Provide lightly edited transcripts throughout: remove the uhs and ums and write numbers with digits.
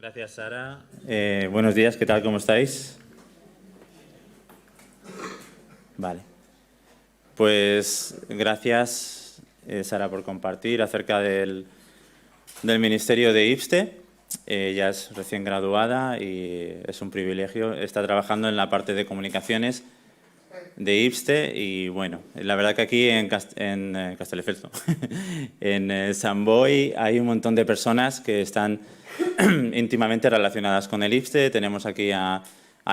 Gracias, Sara. Buenos días, ¿qué tal? ¿Cómo estáis? Vale. Pues gracias, Sara, por compartir acerca del ministerio de IPSTE. Ella es recién graduada y es un privilegio. Está trabajando en la parte de comunicaciones de IPSTE y, bueno, la verdad que aquí en Castelldefels, no. En Sant Boi hay un montón de personas que están íntimamente relacionadas con el IPSTE. Tenemos aquí a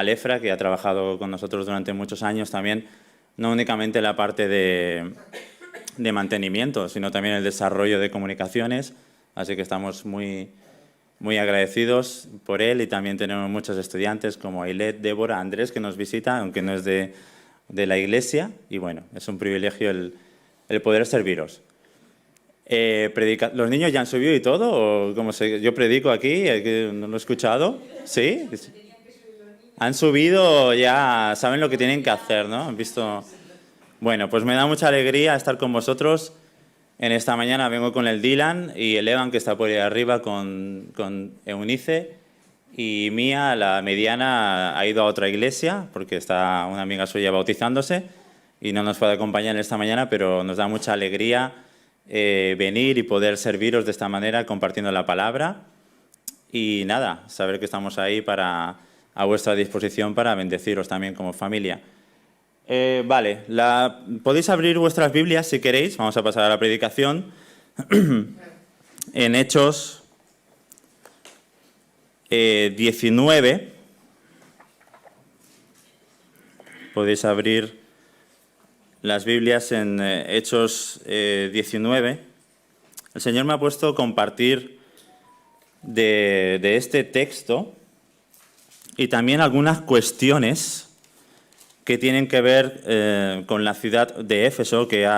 Lefra, que ha trabajado con nosotros durante muchos años también, no únicamente la parte de mantenimiento, sino también el desarrollo de comunicaciones. Así que estamos muy agradecidos por él, y también tenemos muchos estudiantes como Ailet, Débora, Andrés, que nos visita, aunque no es de la iglesia, y bueno, es un privilegio el poder serviros. ¿Los niños ya han subido y todo? ¿O cómo yo predico aquí? ¿No lo he escuchado? ¿Sí? Han subido, ya saben lo que tienen que hacer, ¿no? Han visto. Bueno, pues me da mucha alegría estar con vosotros. En esta mañana vengo con el Dylan y el Evan, que está por ahí arriba, con Eunice. Y Mía, la mediana, ha ido a otra iglesia porque está una amiga suya bautizándose y no nos puede acompañar esta mañana, pero nos da mucha alegría venir y poder serviros de esta manera compartiendo la palabra. Y nada, saber que estamos ahí a vuestra disposición para bendeciros también como familia. Vale, podéis abrir vuestras Biblias si queréis. Vamos a pasar a la predicación. En Hechos 19. Podéis abrir las Biblias en Hechos 19. El Señor me ha puesto a compartir de este texto y también algunas cuestiones que tienen que ver con la ciudad de Éfeso, que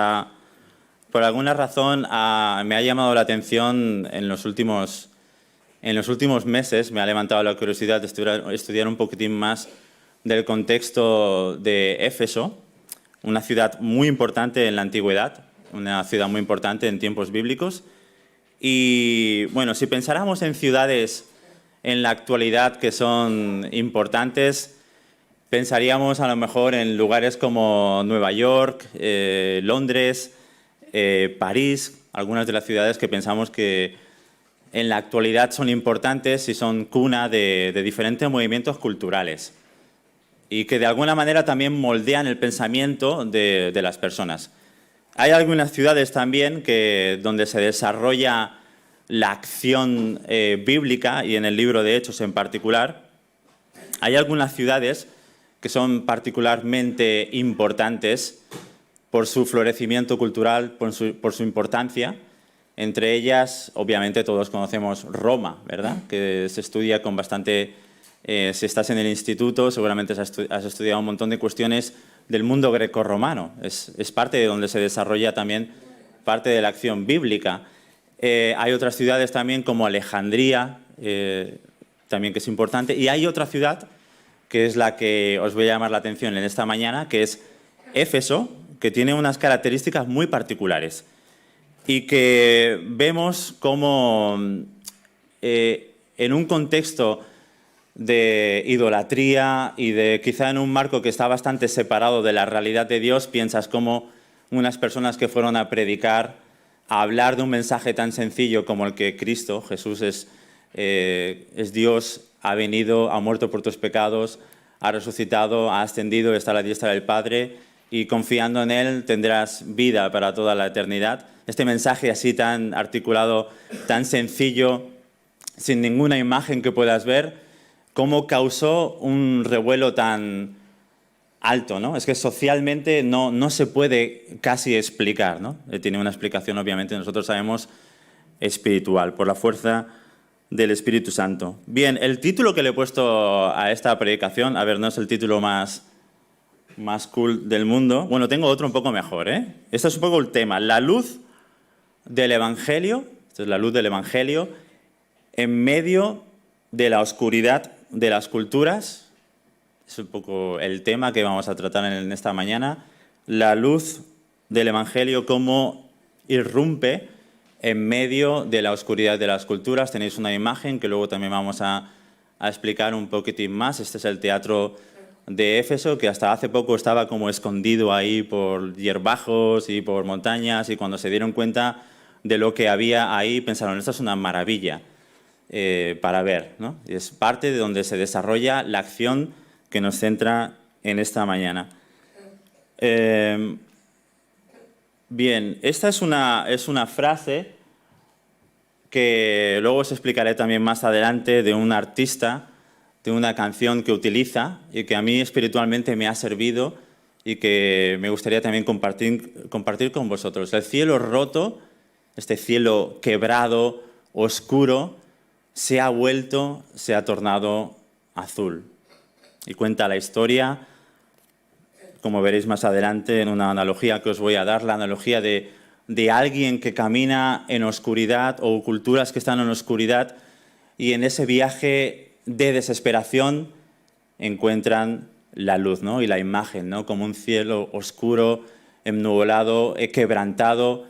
por alguna razón me ha llamado la atención en los últimos meses. Me ha levantado la curiosidad de estudiar un poquitín más del contexto de Éfeso, una ciudad muy importante en la antigüedad, una ciudad muy importante en tiempos bíblicos. Y bueno, si pensáramos en ciudades en la actualidad que son importantes, pensaríamos a lo mejor en lugares como Nueva York, Londres, París, algunas de las ciudades que pensamos que en la actualidad son importantes y son cuna de diferentes movimientos culturales y que de alguna manera también moldean el pensamiento de las personas. Hay algunas ciudades también donde se desarrolla la acción bíblica, y en el libro de Hechos en particular. Hay algunas ciudades que son particularmente importantes por su florecimiento cultural, por su importancia. Entre ellas, obviamente, todos conocemos Roma, ¿verdad? Que se estudia con bastante. Si estás en el instituto, seguramente has estudiado un montón de cuestiones del mundo grecorromano. Es parte de donde se desarrolla también parte de la acción bíblica. Hay otras ciudades también como Alejandría, también, que es importante. Y hay otra ciudad que es la que os voy a llamar la atención en esta mañana, que es Éfeso, que tiene unas características muy particulares y que vemos como en un contexto de idolatría y quizá en un marco que está bastante separado de la realidad de Dios, piensas como unas personas que fueron a predicar, a hablar de un mensaje tan sencillo como el que Cristo, Jesús es Dios, ha venido, ha muerto por tus pecados, ha resucitado, ha ascendido, está a la diestra del Padre, y confiando en Él tendrás vida para toda la eternidad. Este mensaje así tan articulado, tan sencillo, sin ninguna imagen que puedas ver, cómo causó un revuelo tan alto, ¿no? Es que socialmente no se puede casi explicar, ¿no? Tiene una explicación, obviamente, nosotros sabemos, espiritual, por la fuerza del Espíritu Santo. Bien, el título que le he puesto a esta predicación, a ver, no es el título más cool del mundo. Bueno, tengo otro un poco mejor, ¿eh? Este es un poco el tema, la luz del Evangelio. Esta es la luz del Evangelio en medio de la oscuridad de las culturas. Es un poco el tema que vamos a tratar en esta mañana. La luz del Evangelio, cómo irrumpe en medio de la oscuridad de las culturas. Tenéis una imagen que luego también vamos a explicar un poquitín más. Este es el teatro de Éfeso, que hasta hace poco estaba como escondido ahí por hierbajos y por montañas, y cuando se dieron cuenta de lo que había ahí, pensaron, esto es una maravilla para ver, ¿no? Y es parte de donde se desarrolla la acción que nos centra en esta mañana. Bien, esta es una frase que luego os explicaré también más adelante, de un artista, de una canción que utiliza y que a mí espiritualmente me ha servido y que me gustaría también compartir con vosotros. El cielo roto, este cielo quebrado, oscuro, se ha tornado azul. Y cuenta la historia, como veréis más adelante en una analogía que os voy a dar, la analogía de alguien que camina en oscuridad, o culturas que están en oscuridad, y en ese viaje de desesperación encuentran la luz, ¿no? Y la imagen, ¿no? Como un cielo oscuro, ennublado, quebrantado,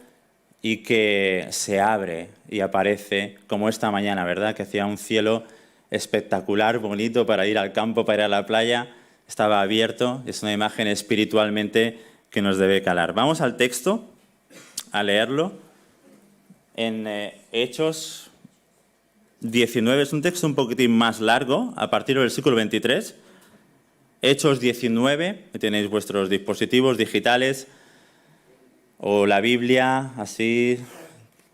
y que se abre y aparece, como esta mañana, ¿verdad? Que hacía un cielo espectacular, bonito para ir al campo, para ir a la playa. Estaba abierto. Es una imagen espiritualmente que nos debe calar. Vamos al texto, a leerlo. En Hechos 19, es un texto un poquitín más largo, a partir del versículo 23. Hechos 19, tenéis vuestros dispositivos digitales, o la Biblia, así,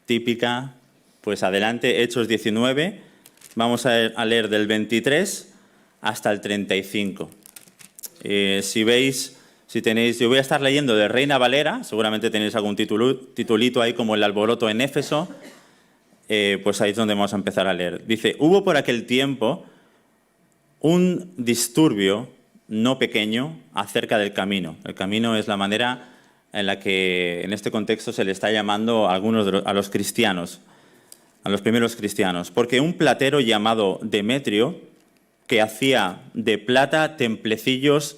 típica, pues adelante, Hechos 19. Vamos a leer del 23 hasta el 35. Si veis, si tenéis, yo voy a estar leyendo de Reina Valera, seguramente tenéis algún titulito ahí como el alboroto en Éfeso, pues ahí es donde vamos a empezar a leer. Dice, hubo por aquel tiempo un disturbio no pequeño acerca del camino. El camino es la manera en la que en este contexto se le está llamando a los cristianos, a los primeros cristianos, porque un platero llamado Demetrio, que hacía de plata templecillos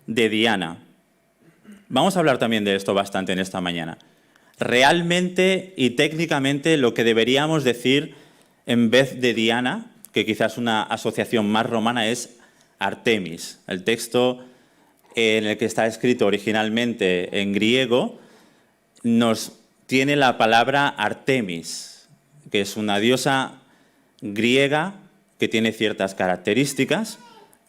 de Diana. Vamos a hablar también de esto bastante en esta mañana. Realmente y técnicamente lo que deberíamos decir en vez de Diana, que quizás una asociación más romana, es Artemis. El texto en el que está escrito originalmente en griego nos tiene la palabra Artemis, que es una diosa griega que tiene ciertas características.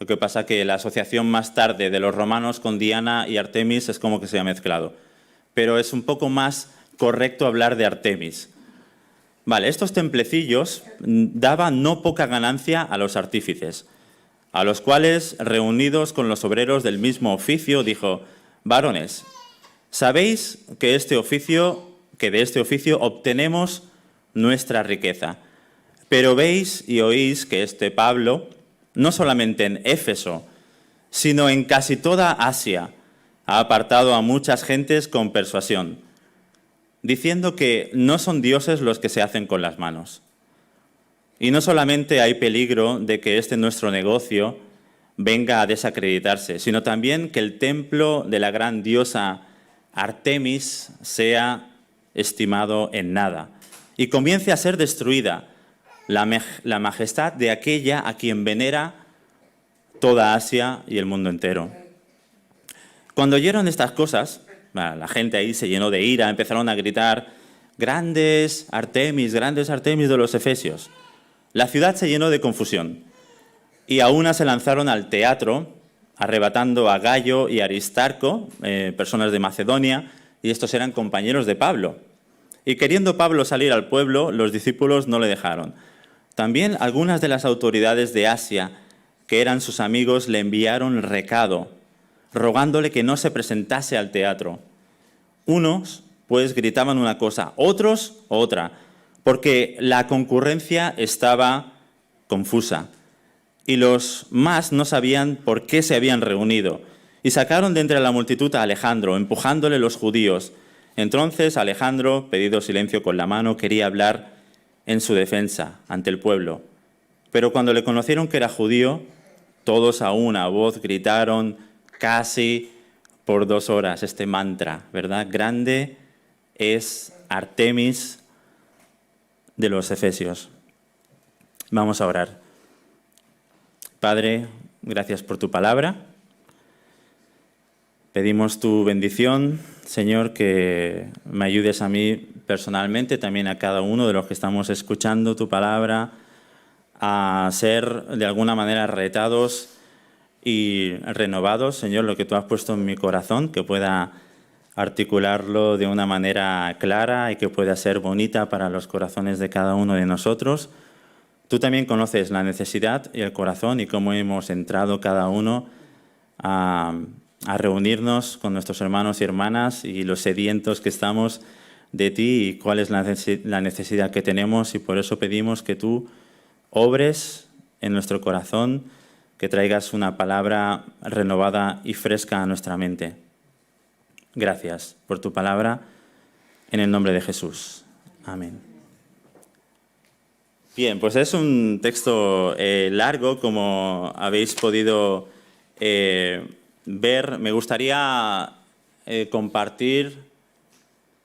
Lo que pasa que la asociación más tarde de los romanos con Diana y Artemis es como que se ha mezclado. Pero es un poco más correcto hablar de Artemis. Vale, estos templecillos daban no poca ganancia a los artífices, a los cuales, reunidos con los obreros del mismo oficio, dijo, varones, sabéis que de este oficio obtenemos nuestra riqueza. Pero veis y oís que este Pablo, no solamente en Éfeso, sino en casi toda Asia, ha apartado a muchas gentes con persuasión, diciendo que no son dioses los que se hacen con las manos. Y no solamente hay peligro de que este nuestro negocio venga a desacreditarse, sino también que el templo de la gran diosa Artemis sea estimado en nada y comience a ser destruida la majestad de aquella a quien venera toda Asia y el mundo entero. Cuando oyeron estas cosas, la gente ahí se llenó de ira, empezaron a gritar, grandes Artemis de los efesios. La ciudad se llenó de confusión y a una se lanzaron al teatro, arrebatando a Gayo y Aristarco, personas de Macedonia, y estos eran compañeros de Pablo. Y queriendo Pablo salir al pueblo, los discípulos no le dejaron. También algunas de las autoridades de Asia, que eran sus amigos, le enviaron recado, rogándole que no se presentase al teatro. Unos, pues, gritaban una cosa, otros otra, porque la concurrencia estaba confusa y los más no sabían por qué se habían reunido. Y sacaron de entre la multitud a Alejandro, empujándole los judíos. Entonces Alejandro, pedido silencio con la mano, quería hablar en su defensa ante el pueblo. Pero cuando le conocieron que era judío, todos a una voz gritaron casi por 2 horas este mantra, ¿verdad? Grande es Artemis de los Efesios. Vamos a orar. Padre, gracias por tu palabra. Pedimos tu bendición, Señor, que me ayudes a mí personalmente, también a cada uno de los que estamos escuchando tu palabra, a ser de alguna manera retados y renovados, Señor, lo que tú has puesto en mi corazón, que pueda articularlo de una manera clara y que pueda ser bonita para los corazones de cada uno de nosotros. Tú también conoces la necesidad y el corazón y cómo hemos entrado cada uno a reunirnos con nuestros hermanos y hermanas y los sedientos que estamos de ti y cuál es la necesidad que tenemos, y por eso pedimos que tú obres en nuestro corazón, que traigas una palabra renovada y fresca a nuestra mente. Gracias por tu palabra, en el nombre de Jesús. Amén. Bien, pues es un texto largo, como habéis podido ver. Me gustaría compartir.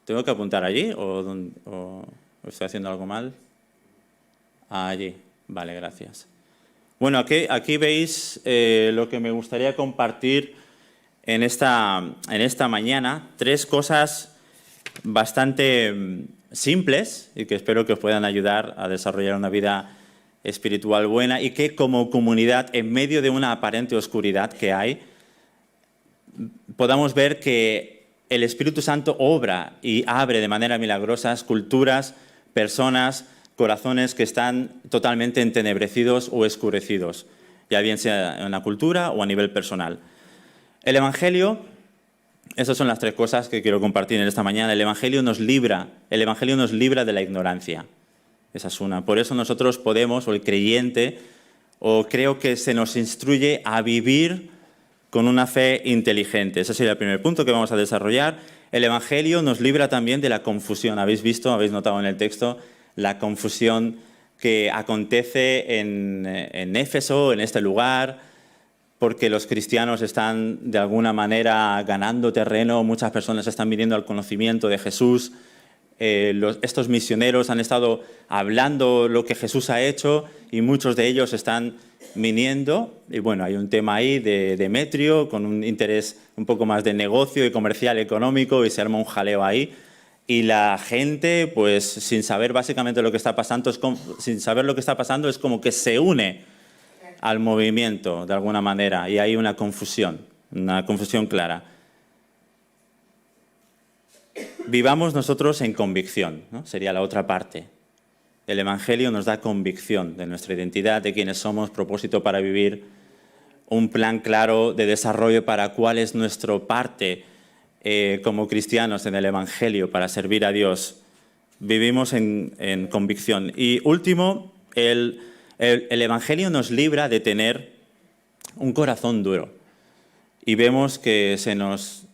¿Tengo que apuntar allí o estoy haciendo algo mal? Allí. Vale, gracias. Bueno, aquí veis lo que me gustaría compartir en esta mañana. 3 cosas bastante simples y que espero que os puedan ayudar a desarrollar una vida espiritual buena, y que como comunidad, en medio de una aparente oscuridad que hay, podamos ver que el Espíritu Santo obra y abre de manera milagrosa culturas, personas, corazones que están totalmente entenebrecidos o escurecidos, ya bien sea en la cultura o a nivel personal. El Evangelio, esas son las 3 cosas que quiero compartir en esta mañana. El Evangelio nos libra de la ignorancia. Esa es una. Por eso nosotros podemos, o el creyente, o creo que se nos instruye a vivir con una fe inteligente. Ese sería el primer punto que vamos a desarrollar. El Evangelio nos libra también de la confusión. Habéis notado en el texto la confusión que acontece en Éfeso, en este lugar, porque los cristianos están de alguna manera ganando terreno, muchas personas están viniendo al conocimiento de Jesús, estos misioneros han estado hablando lo que Jesús ha hecho y muchos de ellos están viniendo, y bueno, hay un tema ahí de Demetrio con un interés un poco más de negocio y comercial, económico, y se arma un jaleo ahí. Y la gente, pues sin saber básicamente lo que está pasando, es como que se une al movimiento de alguna manera, y hay una confusión clara. Vivamos nosotros en convicción, ¿no? Sería la otra parte. El Evangelio nos da convicción de nuestra identidad, de quiénes somos, propósito para vivir, un plan claro de desarrollo para cuál es nuestra parte como cristianos en el Evangelio para servir a Dios. Vivimos en convicción. Y último, el Evangelio nos libra de tener un corazón duro. Y vemos que se nos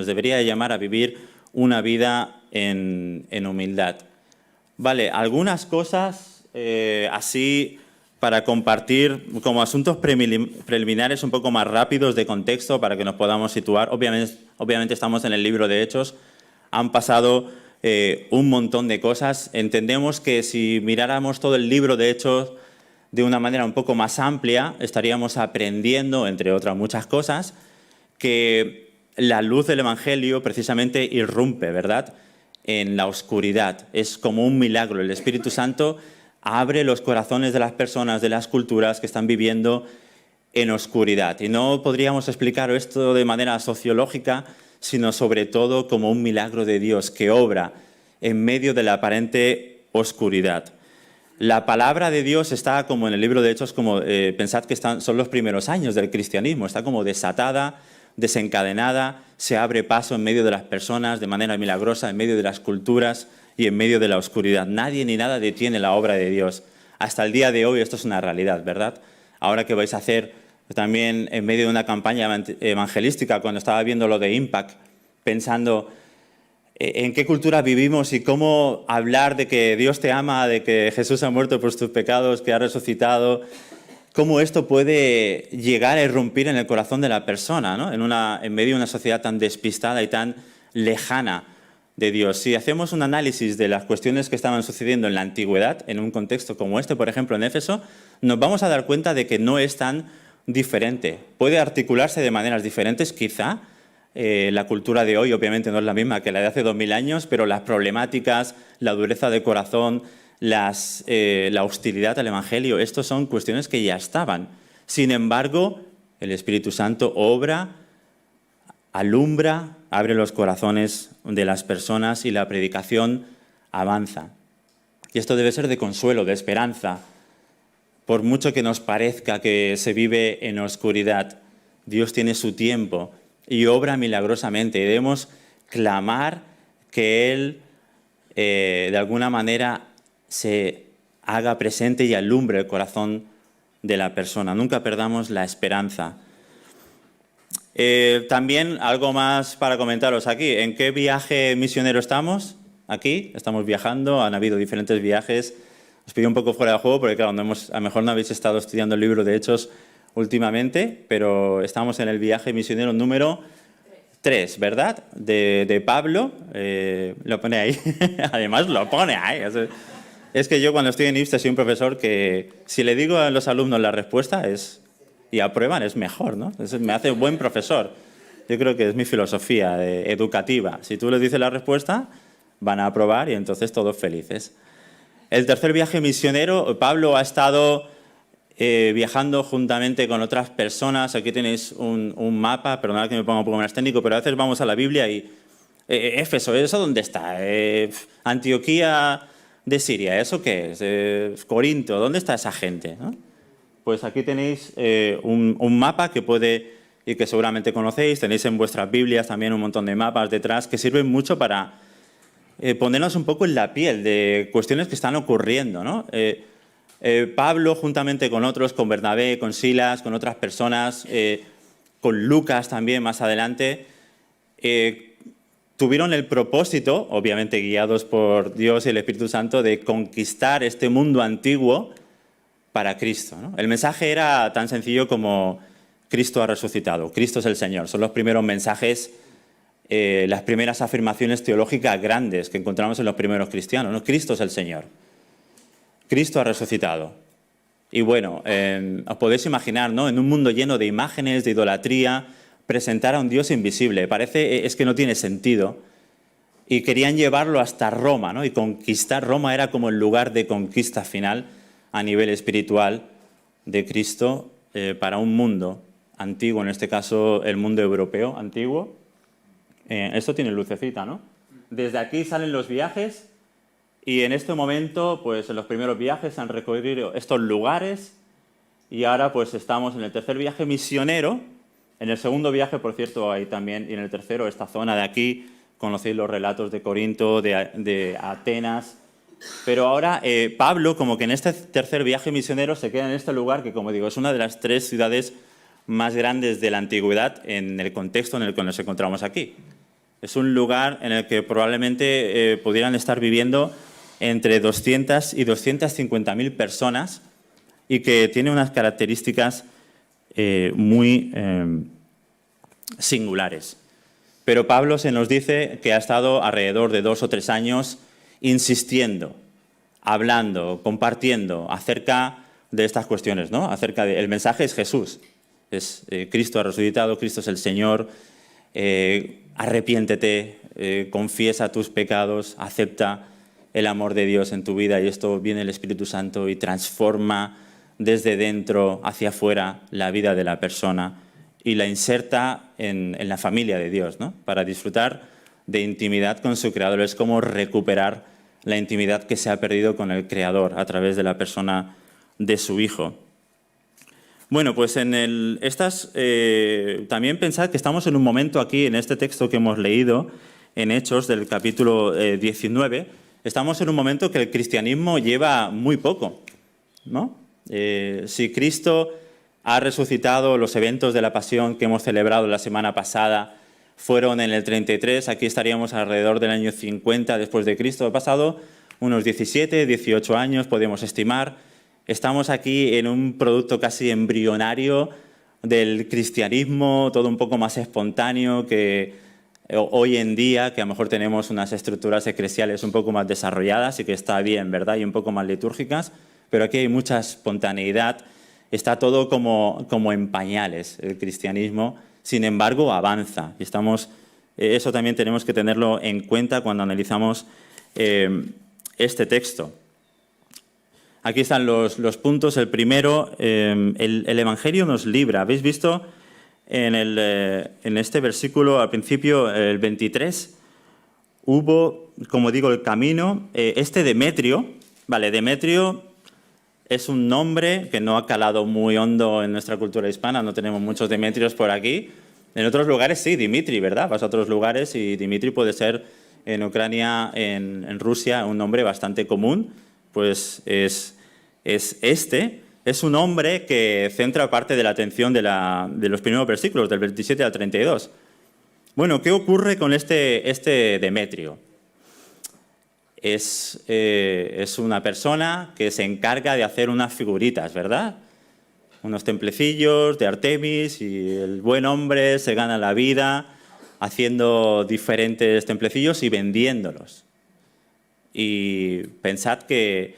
debería llamar a vivir una vida en humildad. Vale, algunas cosas así para compartir como asuntos preliminares un poco más rápidos de contexto para que nos podamos situar. Obviamente estamos en el libro de Hechos, han pasado un montón de cosas. Entendemos que si miráramos todo el libro de Hechos de una manera un poco más amplia, estaríamos aprendiendo, entre otras muchas cosas, que la luz del Evangelio precisamente irrumpe, ¿verdad?, en la oscuridad. Es como un milagro. El Espíritu Santo abre los corazones de las personas, de las culturas que están viviendo en oscuridad. Y no podríamos explicar esto de manera sociológica, sino sobre todo como un milagro de Dios que obra en medio de la aparente oscuridad. La palabra de Dios está como en el libro de Hechos, como pensad que son los primeros años del cristianismo, está como desatada, desencadenada, se abre paso en medio de las personas de manera milagrosa, en medio de las culturas y en medio de la oscuridad. Nadie ni nada detiene la obra de Dios. Hasta el día de hoy esto es una realidad, ¿verdad? Ahora que vais a hacer también en medio de una campaña evangelística, cuando estaba viendo lo de Impact, pensando en qué cultura vivimos y cómo hablar de que Dios te ama, de que Jesús ha muerto por tus pecados, que ha resucitado, cómo esto puede llegar a irrumpir en el corazón de la persona, ¿no? En medio de una sociedad tan despistada y tan lejana de Dios. Si hacemos un análisis de las cuestiones que estaban sucediendo en la antigüedad, en un contexto como este, por ejemplo, en Éfeso, nos vamos a dar cuenta de que no es tan diferente. Puede articularse de maneras diferentes, quizá. La cultura de hoy, obviamente, no es la misma que la de hace 2000 años, pero las problemáticas, la dureza de corazón, la hostilidad al Evangelio, estos son cuestiones que ya estaban. Sin embargo, el Espíritu Santo obra, alumbra, abre los corazones de las personas y la predicación avanza. Y esto debe ser de consuelo, de esperanza. Por mucho que nos parezca que se vive en oscuridad, Dios tiene su tiempo y obra milagrosamente. Y debemos clamar que Él, de alguna manera, se haga presente y alumbre el corazón de la persona. Nunca perdamos la esperanza. También algo más para comentaros aquí. ¿En qué viaje misionero estamos? Aquí estamos viajando, han habido diferentes viajes. Os pido un poco fuera de juego porque, claro, a lo mejor no habéis estado estudiando el libro de Hechos últimamente, pero estamos en el viaje misionero número 3, ¿verdad? De Pablo. Lo pone ahí. Además, lo pone ahí. Es que yo cuando estoy en IPSTE soy un profesor que si le digo a los alumnos la respuesta y aprueban, es mejor, ¿no? Me hace buen profesor. Yo creo que es mi filosofía educativa. Si tú les dices la respuesta, van a aprobar y entonces todos felices. El tercer viaje misionero, Pablo ha estado viajando juntamente con otras personas. Aquí tenéis un mapa, perdonad que me ponga un poco más técnico, pero a veces vamos a la Biblia y Éfeso, ¿eso dónde está? Antioquía de Siria, ¿eso qué es? Corinto, ¿dónde está esa gente? ¿No? Pues aquí tenéis un mapa y que seguramente conocéis. Tenéis en vuestras Biblias también un montón de mapas detrás que sirven mucho para ponernos un poco en la piel de cuestiones que están ocurriendo, ¿no? Pablo, juntamente con otros, con Bernabé, con Silas, con otras personas, con Lucas también más adelante, tuvieron el propósito, obviamente guiados por Dios y el Espíritu Santo, de conquistar este mundo antiguo para Cristo, ¿no? El mensaje era tan sencillo como Cristo ha resucitado, Cristo es el Señor. Son los primeros mensajes, las primeras afirmaciones teológicas grandes que encontramos en los primeros cristianos, ¿no? Cristo es el Señor. Cristo ha resucitado. Y bueno, os podéis imaginar, ¿no? En un mundo lleno de imágenes, de idolatría, presentar a un Dios invisible. Es que no tiene sentido. Y querían llevarlo hasta Roma, ¿no? Y conquistar Roma era como el lugar de conquista final a nivel espiritual de Cristo para un mundo antiguo, en este caso el mundo europeo antiguo. Esto tiene lucecita, ¿no? Desde aquí salen los viajes. Y en este momento, pues en los primeros viajes se han recorrido estos lugares y ahora pues estamos en el tercer viaje misionero. En el segundo viaje, por cierto, hay también, y en el tercero, esta zona de aquí, conocéis los relatos de Corinto, de Atenas. Pero ahora Pablo, como que en este tercer viaje misionero, se queda en este lugar que, como digo, es una de las 3 ciudades más grandes de la antigüedad en el contexto en el que nos encontramos aquí. Es un lugar en el que probablemente pudieran estar viviendo entre 200 y 250.000 personas y que tiene unas características muy singulares. Pero Pablo se nos dice que ha estado alrededor de 2 o 3 años insistiendo, hablando, compartiendo acerca de estas cuestiones, ¿no? El mensaje es Jesús, es Cristo ha resucitado, Cristo es el Señor, arrepiéntete, confiesa tus pecados, acepta el amor de Dios en tu vida y esto viene el Espíritu Santo y transforma desde dentro hacia afuera la vida de la persona y la inserta en la familia de Dios, ¿no? Para disfrutar de intimidad con su Creador. Es como recuperar la intimidad que se ha perdido con el Creador a través de la persona de su Hijo. Bueno, pues también pensad que estamos en un momento aquí, en este texto que hemos leído, en Hechos del capítulo 19, estamos en un momento que el cristianismo lleva muy poco, ¿no? Si Cristo ha resucitado, los eventos de la pasión que hemos celebrado la semana pasada fueron en el 33, aquí estaríamos alrededor del año 50 después de Cristo. Ha pasado unos 17, 18 años, podemos estimar. Estamos aquí en un producto casi embrionario del cristianismo, todo un poco más espontáneo, que hoy en día, que a lo mejor tenemos unas estructuras eclesiales un poco más desarrolladas y que está bien, ¿verdad? Y un poco más litúrgicas, pero aquí hay mucha espontaneidad, está todo como en pañales el cristianismo, sin embargo avanza. Y eso también tenemos que tenerlo en cuenta cuando analizamos este texto. Aquí están los puntos. El primero, el Evangelio nos libra. ¿Habéis visto en este versículo, al principio, el 23, hubo, como digo, el camino, Demetrio, ¿vale? Demetrio es un nombre que no ha calado muy hondo en nuestra cultura hispana, no tenemos muchos Demetrios por aquí. En otros lugares sí, Dimitri, ¿verdad? Vas a otros lugares y Dimitri puede ser en Ucrania, en Rusia, un nombre bastante común, pues es un hombre que centra parte de la atención de los primeros versículos, del 27 al 32. Bueno, ¿qué ocurre con este Demetrio? Es una persona que se encarga de hacer unas figuritas, ¿verdad? Unos templecillos de Artemis, y el buen hombre se gana la vida haciendo diferentes templecillos y vendiéndolos. Y pensad que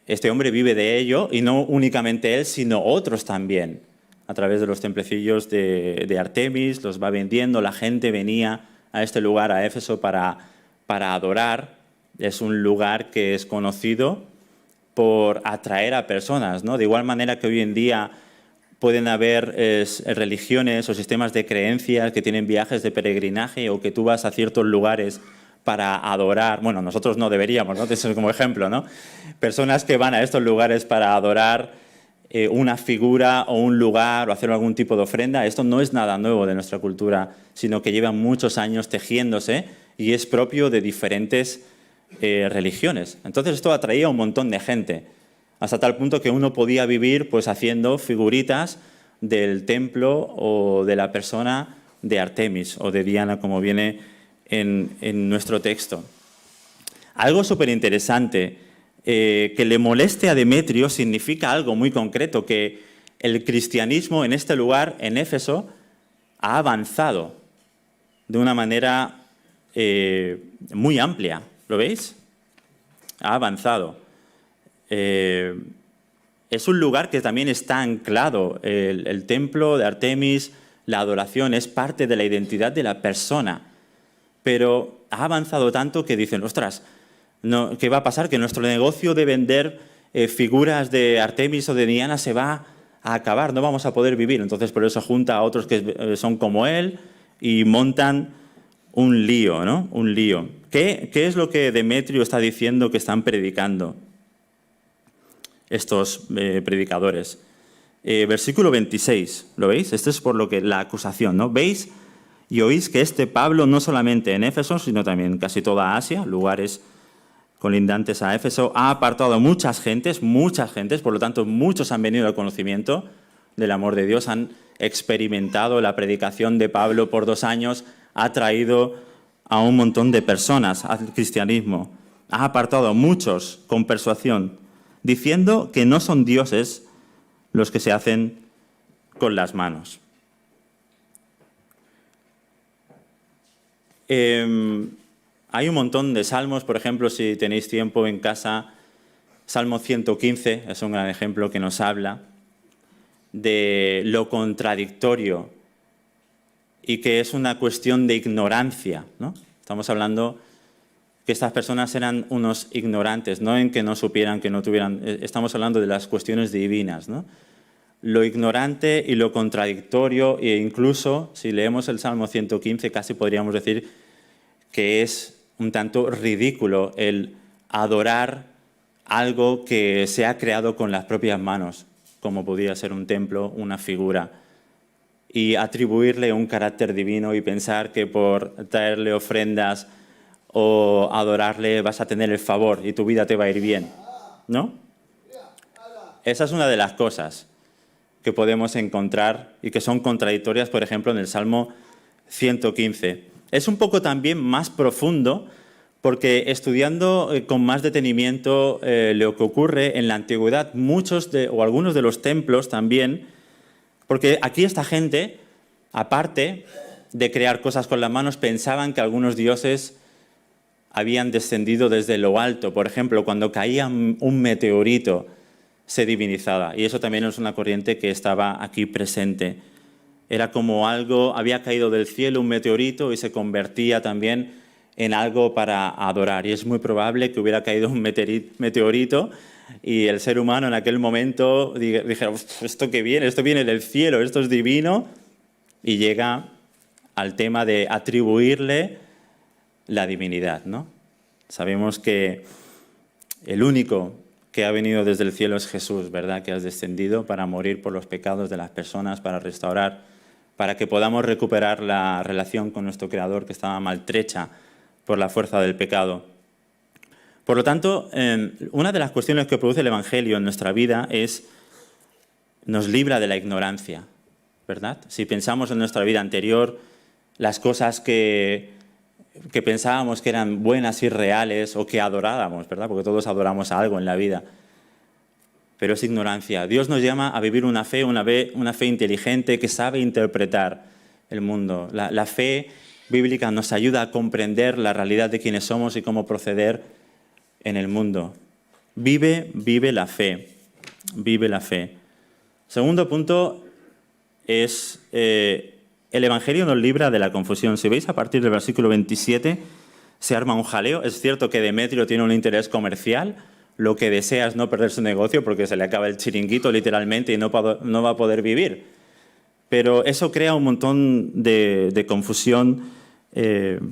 este hombre vive de ello, y no únicamente él, sino otros también. A través de los templecillos de Artemis, los va vendiendo. La gente venía a este lugar, a Éfeso, para adorar. Es un lugar que es conocido por atraer a personas, ¿no? De igual manera que hoy en día pueden haber religiones o sistemas de creencias que tienen viajes de peregrinaje, o que tú vas a ciertos lugares para adorar. Bueno, nosotros no deberíamos, ¿no? Eso es como ejemplo, ¿no? Personas que van a estos lugares para adorar una figura o un lugar, o hacer algún tipo de ofrenda. Esto no es nada nuevo de nuestra cultura, sino que lleva muchos años tejiéndose y es propio de diferentes religiones. Entonces esto atraía a un montón de gente, hasta tal punto que uno podía vivir pues haciendo figuritas del templo o de la persona de Artemis o de Diana, como viene en nuestro texto. Algo súper interesante, que le moleste a Demetrio, significa algo muy concreto, que el cristianismo en este lugar, en Éfeso, ha avanzado de una manera muy amplia. ¿Lo veis? Ha avanzado. Es un lugar que también está anclado. El templo de Artemis, la adoración, es parte de la identidad de la persona. Pero ha avanzado tanto que dicen, ostras, ¿qué va a pasar? Que nuestro negocio de vender figuras de Artemis o de Diana se va a acabar, no vamos a poder vivir. Entonces por eso junta a otros que son como él y montan un lío, ¿no? Un lío. ¿Qué es lo que Demetrio está diciendo que están predicando estos predicadores? Versículo 26, ¿lo veis? Esto es por lo que la acusación, ¿no? ¿Veis y oís que Pablo, no solamente en Éfeso, sino también en casi toda Asia, lugares colindantes a Éfeso, ha apartado a muchas gentes, por lo tanto muchos han venido al conocimiento del amor de Dios, han experimentado la predicación de Pablo por 2 años, ha traído a un montón de personas al cristianismo, ha apartado a muchos con persuasión, diciendo que no son dioses los que se hacen con las manos. Hay un montón de salmos, por ejemplo, si tenéis tiempo en casa, Salmo 115 es un gran ejemplo que nos habla de lo contradictorio y que es una cuestión de ignorancia, ¿no? Estamos hablando que estas personas eran unos ignorantes, no en que no supieran, que no tuvieran. Estamos hablando de las cuestiones divinas, ¿no? Lo ignorante y lo contradictorio, e incluso, si leemos el Salmo 115, casi podríamos decir que es un tanto ridículo el adorar algo que se ha creado con las propias manos, como podría ser un templo, una figura, y atribuirle un carácter divino y pensar que por traerle ofrendas o adorarle vas a tener el favor y tu vida te va a ir bien, ¿no? Esa es una de las cosas que podemos encontrar y que son contradictorias, por ejemplo, en el Salmo 115. Es un poco también más profundo porque estudiando con más detenimiento lo que ocurre en la antigüedad, muchos o algunos de los templos también, porque aquí esta gente, aparte, de crear cosas con las manos, pensaban que algunos dioses habían descendido desde lo alto. Por ejemplo, cuando caía un meteorito, se divinizaba. Y eso también es una corriente que estaba aquí presente. Era como algo, había caído del cielo un meteorito y se convertía también en algo para adorar. Y es muy probable que hubiera caído un meteorito y el ser humano en aquel momento dijera, ¿esto qué viene? Esto viene del cielo, esto es divino. Y llega al tema de atribuirle la divinidad, ¿no? Sabemos que el único que ha venido desde el cielo es Jesús, ¿verdad? Que has descendido para morir por los pecados de las personas, para restaurar, para que podamos recuperar la relación con nuestro Creador que estaba maltrecha por la fuerza del pecado. Por lo tanto, una de las cuestiones que produce el Evangelio en nuestra vida nos libra de la ignorancia, ¿verdad? Si pensamos en nuestra vida anterior, las cosas que pensábamos que eran buenas y reales o que adorábamos, ¿verdad? Porque todos adoramos a algo en la vida. Pero es ignorancia. Dios nos llama a vivir una fe inteligente que sabe interpretar el mundo. La fe bíblica nos ayuda a comprender la realidad de quiénes somos y cómo proceder en el mundo. Vive la fe. Vive la fe. Segundo punto es el Evangelio nos libra de la confusión. Si veis, a partir del versículo 27 se arma un jaleo. Es cierto que Demetrio tiene un interés comercial. Lo que desea es no perder su negocio porque se le acaba el chiringuito literalmente y no va a poder vivir. Pero eso crea un montón de confusión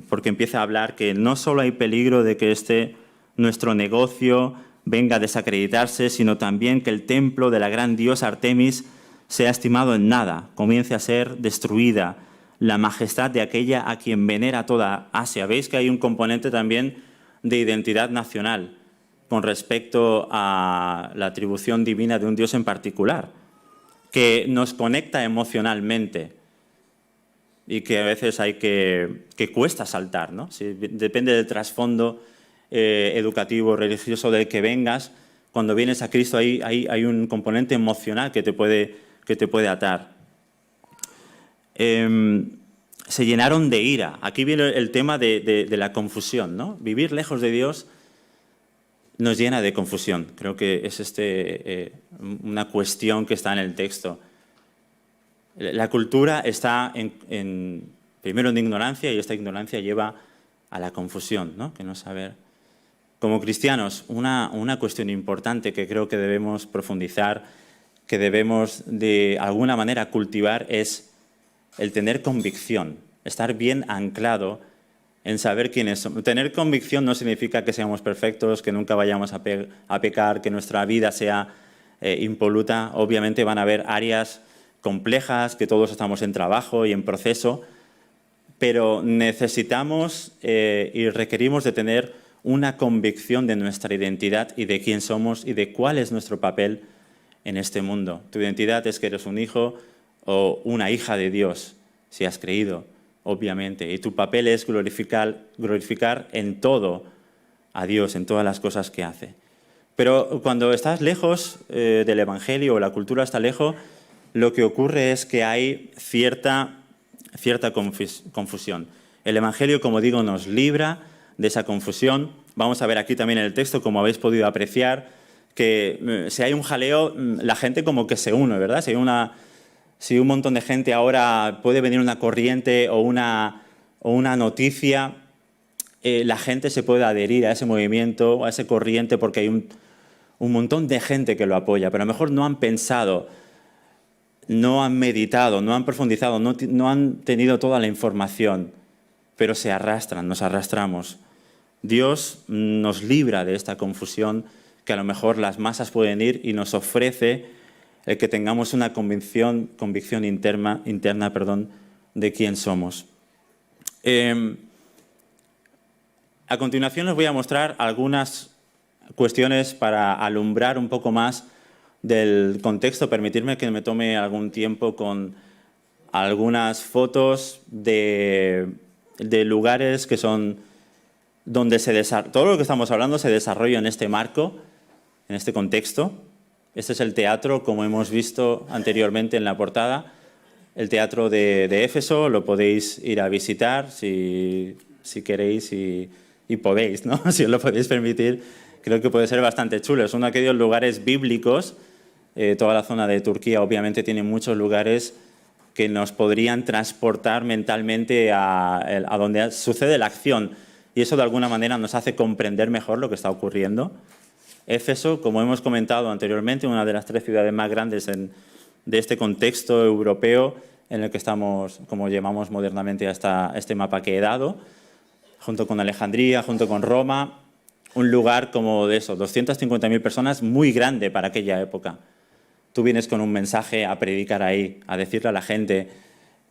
porque empieza a hablar que no solo hay peligro de que nuestro negocio venga a desacreditarse, sino también que el templo de la gran diosa Artemis sea estimado en nada, comience a ser destruida la majestad de aquella a quien venera toda Asia. Veis que hay un componente también de identidad nacional con respecto a la atribución divina de un Dios en particular, que nos conecta emocionalmente y que a veces que cuesta saltar, ¿no? Depende del trasfondo educativo, religioso del que vengas. Cuando vienes a Cristo hay un componente emocional que te puede atar. Se llenaron de ira. Aquí viene el tema de la confusión, ¿no? Vivir lejos de Dios nos llena de confusión. Creo que es una cuestión que está en el texto. La cultura está primero en ignorancia y esta ignorancia lleva a la confusión, ¿no? Que no saber. Como cristianos, una cuestión importante que creo que debemos profundizar, que debemos de alguna manera cultivar es el tener convicción, estar bien anclado en saber quiénes somos. Tener convicción no significa que seamos perfectos, que nunca vayamos a pecar, que nuestra vida sea impoluta. Obviamente van a haber áreas complejas, que todos estamos en trabajo y en proceso, pero necesitamos y requerimos de tener una convicción de nuestra identidad y de quién somos y de cuál es nuestro papel en este mundo. Tu identidad es que eres un hijo o una hija de Dios, si has creído, obviamente. Y tu papel es glorificar en todo a Dios, en todas las cosas que hace. Pero cuando estás lejos del Evangelio o la cultura está lejos, lo que ocurre es que hay cierta confusión. El Evangelio, como digo, nos libra de esa confusión. Vamos a ver aquí también en el texto, como habéis podido apreciar, que si hay un jaleo, la gente como que se une, ¿verdad? Si un montón de gente ahora puede venir una corriente o una noticia, la gente se puede adherir a ese movimiento, a esa corriente, porque hay un montón de gente que lo apoya, pero a lo mejor no han pensado, no han meditado, no han profundizado, no han tenido toda la información, pero se arrastran, nos arrastramos. Dios nos libra de esta confusión que a lo mejor las masas pueden ir y nos ofrece el que tengamos una convicción interna, de quién somos. A continuación os voy a mostrar algunas cuestiones para alumbrar un poco más del contexto. Permitirme que me tome algún tiempo con algunas fotos de lugares que son donde todo lo que estamos hablando se desarrolla en este marco, en este contexto. Este es el teatro, como hemos visto anteriormente en la portada. el teatro de Éfeso, lo podéis ir a visitar si queréis y podéis, ¿no? Si os lo podéis permitir, creo que puede ser bastante chulo. Es uno de aquellos lugares bíblicos. Toda la zona de Turquía obviamente tiene muchos lugares que nos podrían transportar mentalmente a donde sucede la acción. Y eso de alguna manera nos hace comprender mejor lo que está ocurriendo. Éfeso, como hemos comentado anteriormente, una de las 3 ciudades más grandes de este contexto europeo en el que estamos, como llamamos modernamente a este mapa que he dado, junto con Alejandría, junto con Roma, un lugar como de eso, 250.000 personas, muy grande para aquella época. Tú vienes con un mensaje a predicar ahí, a decirle a la gente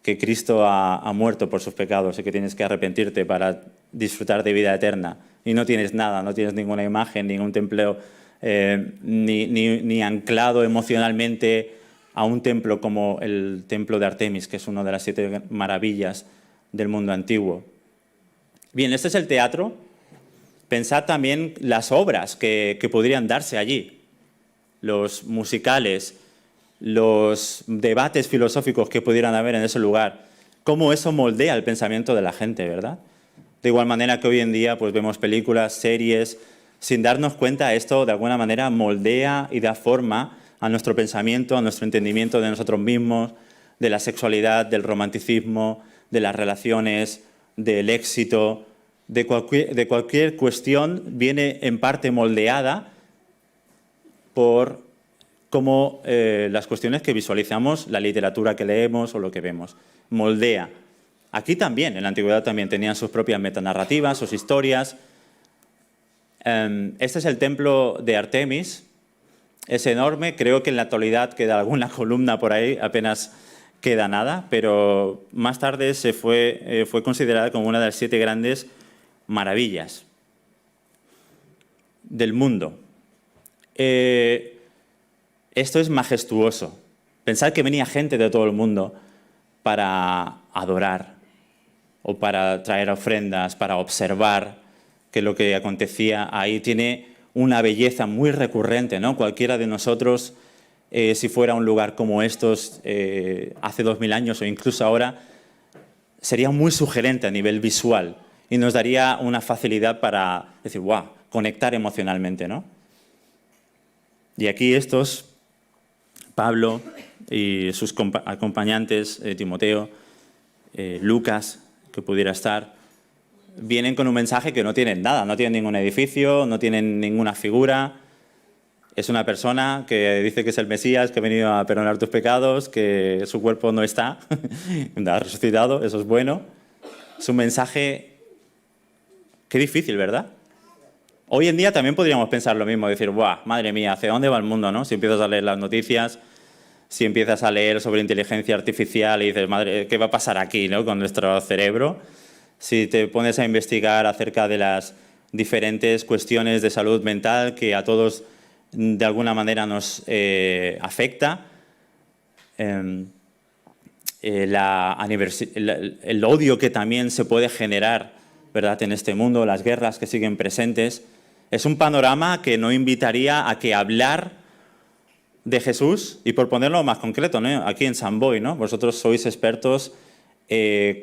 que Cristo ha muerto por sus pecados y que tienes que arrepentirte para disfrutar de vida eterna. Y no tienes nada, no tienes ninguna imagen, ningún templo, ni anclado emocionalmente a un templo como el templo de Artemis, que es una de las 7 maravillas del mundo antiguo. Bien, este es el teatro. Pensad también las obras que podrían darse allí, los musicales, los debates filosóficos que pudieran haber en ese lugar, cómo eso moldea el pensamiento de la gente, ¿verdad? De igual manera que hoy en día pues, vemos películas, series, sin darnos cuenta, esto de alguna manera moldea y da forma a nuestro pensamiento, a nuestro entendimiento de nosotros mismos, de la sexualidad, del romanticismo, de las relaciones, del éxito, de cualquier cuestión, viene en parte moldeada por cómo las cuestiones que visualizamos, la literatura que leemos o lo que vemos. Moldea. Aquí también, en la antigüedad también tenían sus propias metanarrativas, sus historias. Este es el templo de Artemis. Es enorme. Creo que en la actualidad queda alguna columna por ahí, apenas queda nada, pero más tarde fue considerada como una de las 7 grandes maravillas del mundo. Esto es majestuoso. Pensad que venía gente de todo el mundo para adorar o para traer ofrendas, para observar que lo que acontecía ahí tiene una belleza muy recurrente, ¿no? Cualquiera de nosotros, si fuera un lugar como estos hace 2000 años o incluso ahora, sería muy sugerente a nivel visual y nos daría una facilidad para decir, ¡guau!, conectar emocionalmente, ¿no? Y aquí estos, Pablo y sus acompañantes, Timoteo, Lucas, que pudiera estar, vienen con un mensaje que no tienen nada, no tienen ningún edificio, no tienen ninguna figura. Es una persona que dice que es el Mesías, que ha venido a perdonar tus pecados, que su cuerpo no está, ha resucitado, eso es bueno. Es un mensaje, qué difícil, ¿verdad? Hoy en día también podríamos pensar lo mismo, decir, ¡buah, madre mía, ¿hacia dónde va el mundo, no? Si empiezas a leer las noticias, si empiezas a leer sobre inteligencia artificial y dices, madre, ¿qué va a pasar aquí, no, con nuestro cerebro? Si te pones a investigar acerca de las diferentes cuestiones de salud mental que a todos de alguna manera nos afecta, el odio que también se puede generar, ¿verdad?, en este mundo, las guerras que siguen presentes, es un panorama que no invitaría a que hablar de Jesús, y por ponerlo más concreto, ¿no?, aquí en Sant Boi, ¿no?, vosotros sois expertos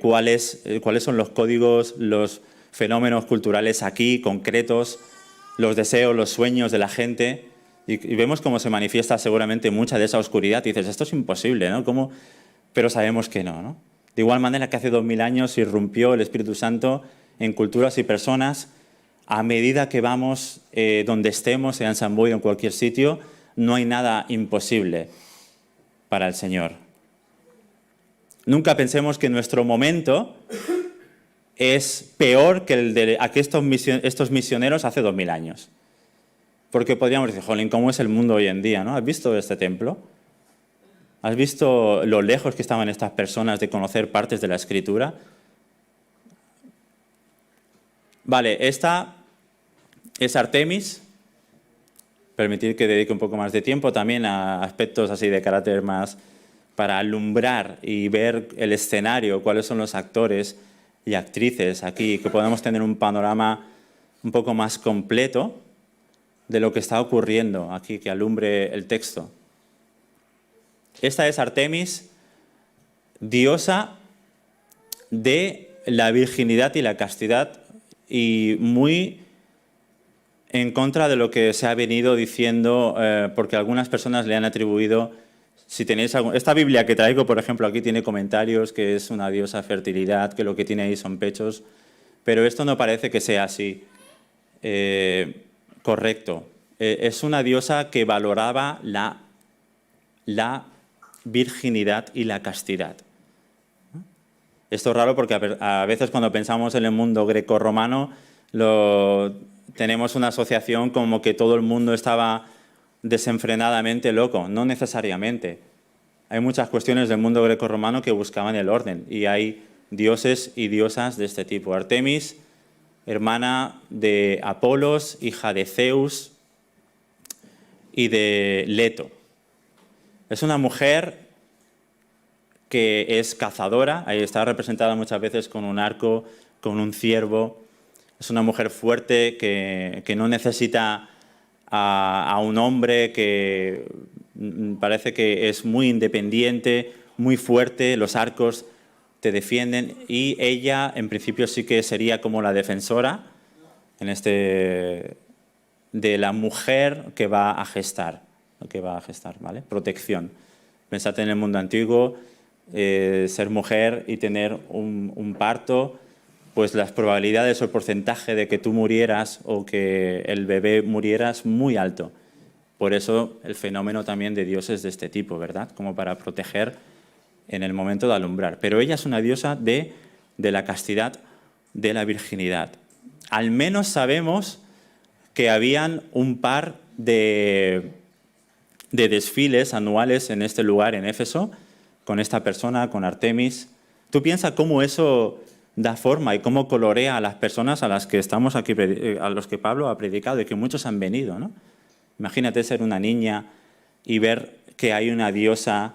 cuáles son los códigos, los fenómenos culturales aquí, concretos, los deseos, los sueños de la gente, y vemos cómo se manifiesta seguramente mucha de esa oscuridad, y dices, esto es imposible, ¿no? ¿Cómo? Pero sabemos que no, ¿no? De igual manera que hace 2000 años irrumpió el Espíritu Santo en culturas y personas, a medida que vamos donde estemos, sea en Sant Boi o en cualquier sitio, no hay nada imposible para el Señor. Nunca pensemos que nuestro momento es peor que el de estos misioneros hace 2000 años. Porque podríamos decir, jolín, ¿cómo es el mundo hoy en día, ¿no? ¿Has visto este templo? ¿Has visto lo lejos que estaban estas personas de conocer partes de la Escritura? Vale, esta es Artemis. Permitir que dedique un poco más de tiempo también a aspectos así de carácter más para alumbrar y ver el escenario, cuáles son los actores y actrices aquí, que podamos tener un panorama un poco más completo de lo que está ocurriendo aquí, que alumbre el texto. Esta es Artemis. diosa de la virginidad y la castidad, y muy en contra de lo que se ha venido diciendo, porque algunas personas le han atribuido, si tenéis esta Biblia que traigo, por ejemplo, aquí tiene comentarios que es una diosa fertilidad, que lo que tiene ahí son pechos, pero esto no parece que sea así correcto. Es una diosa que valoraba la virginidad y la castidad. Esto es raro porque a veces cuando pensamos en el mundo grecorromano tenemos una asociación como que todo el mundo estaba desenfrenadamente loco. No necesariamente. Hay muchas cuestiones del mundo grecorromano que buscaban el orden, y hay dioses y diosas de este tipo. Artemis, hermana de Apolos, hija de Zeus y de Leto. Es una mujer que es cazadora, ahí está representada muchas veces con un arco, con un ciervo. Es una mujer fuerte que no necesita a un hombre, que parece que es muy independiente, muy fuerte, los arcos te defienden, y ella en principio sí que sería como la defensora de la mujer que va a gestar, ¿vale? Protección. Pensad en el mundo antiguo, ser mujer y tener un parto, pues las probabilidades o el porcentaje de que tú murieras o que el bebé muriera es muy alto. Por eso el fenómeno también de dioses de este tipo, ¿verdad? Como para proteger en el momento de alumbrar. Pero ella es una diosa de la castidad, de la virginidad. Al menos sabemos que habían un par de desfiles anuales en este lugar, en Éfeso, con esta persona, con Artemis. Tú piensas cómo eso da forma y cómo colorea a las personas a las que estamos aquí, a los que Pablo ha predicado y que muchos han venido, ¿no? Imagínate ser una niña y ver que hay una diosa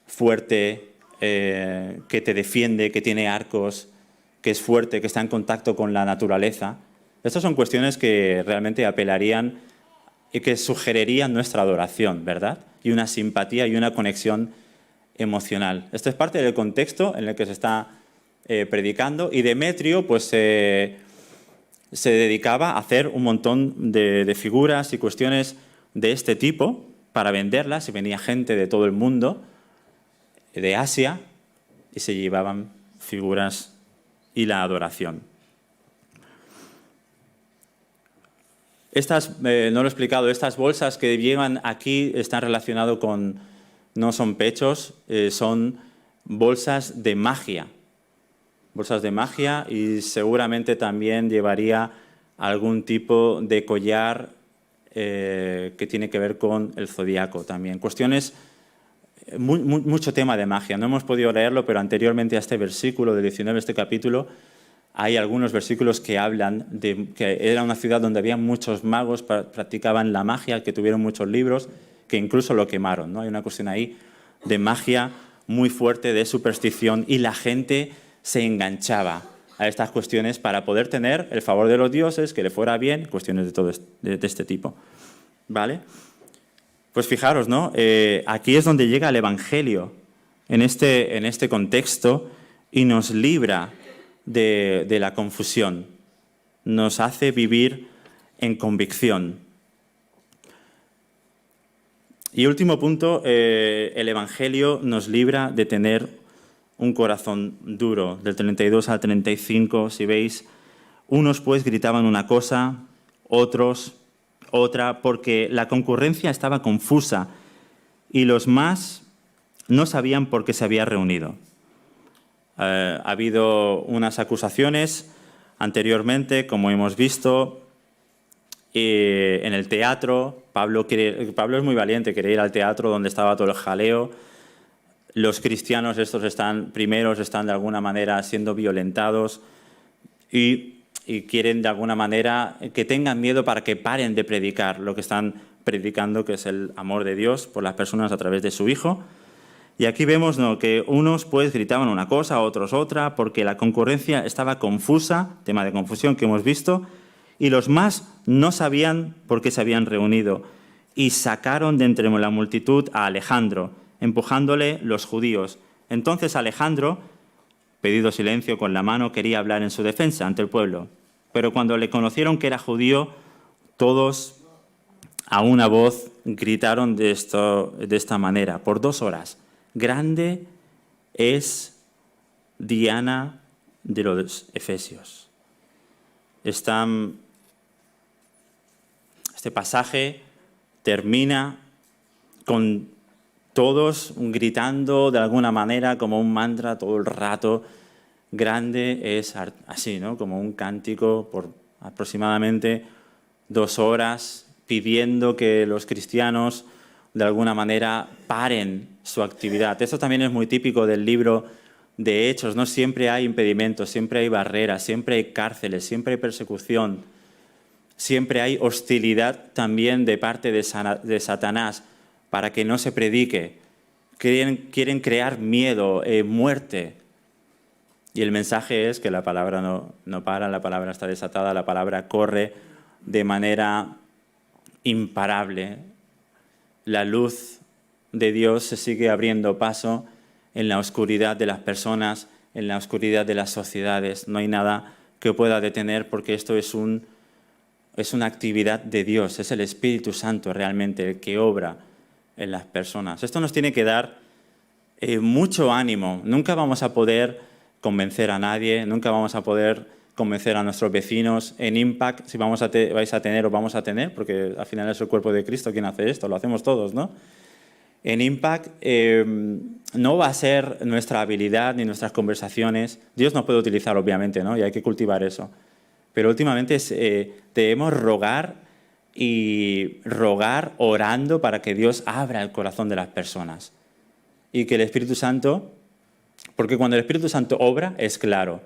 fuerte, que te defiende, que tiene arcos, que es fuerte, que está en contacto con la naturaleza. Estas son cuestiones que realmente apelarían y que sugerirían nuestra adoración, ¿verdad? Y una simpatía y una conexión emocional. Esto es parte del contexto en el que se está predicando, y Demetrio pues se dedicaba a hacer un montón de figuras y cuestiones de este tipo para venderlas, y venía gente de todo el mundo, de Asia, y se llevaban figuras y la adoración. Estas, no lo he explicado, estas bolsas que llevan aquí están relacionadas con, no son pechos, son bolsas de magia. Bolsas de magia, y seguramente también llevaría algún tipo de collar que tiene que ver con el zodiaco también. Cuestiones, mucho tema de magia. No hemos podido leerlo, pero anteriormente a este versículo del 19, este capítulo, hay algunos versículos que hablan de que era una ciudad donde había muchos magos, practicaban la magia, que tuvieron muchos libros, que incluso lo quemaron, ¿no? Hay una cuestión ahí de magia muy fuerte, de superstición, y la gente se enganchaba a estas cuestiones para poder tener el favor de los dioses, que le fuera bien, cuestiones de todo de este tipo. ¿Vale? Pues fijaros, ¿no? Aquí es donde llega el Evangelio, en este contexto, y nos libra de la confusión, nos hace vivir en convicción. Y último punto, el Evangelio nos libra de tener un corazón duro. Del 32 al 35, si veis, unos pues gritaban una cosa, otros otra, porque la concurrencia estaba confusa y los más no sabían por qué se había reunido. Ha habido unas acusaciones anteriormente, como hemos visto, en el teatro. Pablo es muy valiente, quiere ir al teatro donde estaba todo el jaleo. Los cristianos estos están de alguna manera siendo violentados y quieren de alguna manera que tengan miedo para que paren de predicar lo que están predicando, que es el amor de Dios por las personas a través de su Hijo. Y aquí vemos, ¿no?, que unos pues gritaban una cosa, otros otra, porque la concurrencia estaba confusa, tema de confusión que hemos visto, y los más no sabían por qué se habían reunido, y sacaron de entre la multitud a Alejandro, empujándole los judíos. Entonces Alejandro, pedido silencio con la mano, quería hablar en su defensa ante el pueblo. Pero cuando le conocieron que era judío, todos a una voz gritaron de esta manera, por 2 horas. Grande es Diana de los Efesios. Este pasaje termina con todos gritando de alguna manera como un mantra todo el rato. Grande es así, ¿no? Como un cántico por aproximadamente 2 horas, pidiendo que los cristianos de alguna manera paren su actividad. Esto también es muy típico del libro de Hechos, ¿no? Siempre hay impedimentos, siempre hay barreras, siempre hay cárceles, siempre hay persecución, siempre hay hostilidad también de parte de Satanás para que no se predique. Quieren crear miedo, muerte. Y el mensaje es que la palabra no para, la palabra está desatada, la palabra corre de manera imparable. La luz de Dios se sigue abriendo paso en la oscuridad de las personas, en la oscuridad de las sociedades. No hay nada que pueda detener porque esto es una actividad de Dios, es el Espíritu Santo realmente el que obra en las personas. Esto nos tiene que dar mucho ánimo. Nunca vamos a poder convencer a nadie, nunca vamos a poder convencer a nuestros vecinos. En Impact, si vais a tener o vamos a tener, porque al final es el cuerpo de Cristo quien hace esto, lo hacemos todos, ¿no? En Impact no va a ser nuestra habilidad ni nuestras conversaciones. Dios nos puede utilizar, obviamente, ¿no? Y hay que cultivar eso. Pero últimamente debemos rogar orando para que Dios abra el corazón de las personas. Y que el Espíritu Santo, porque cuando el Espíritu Santo obra es claro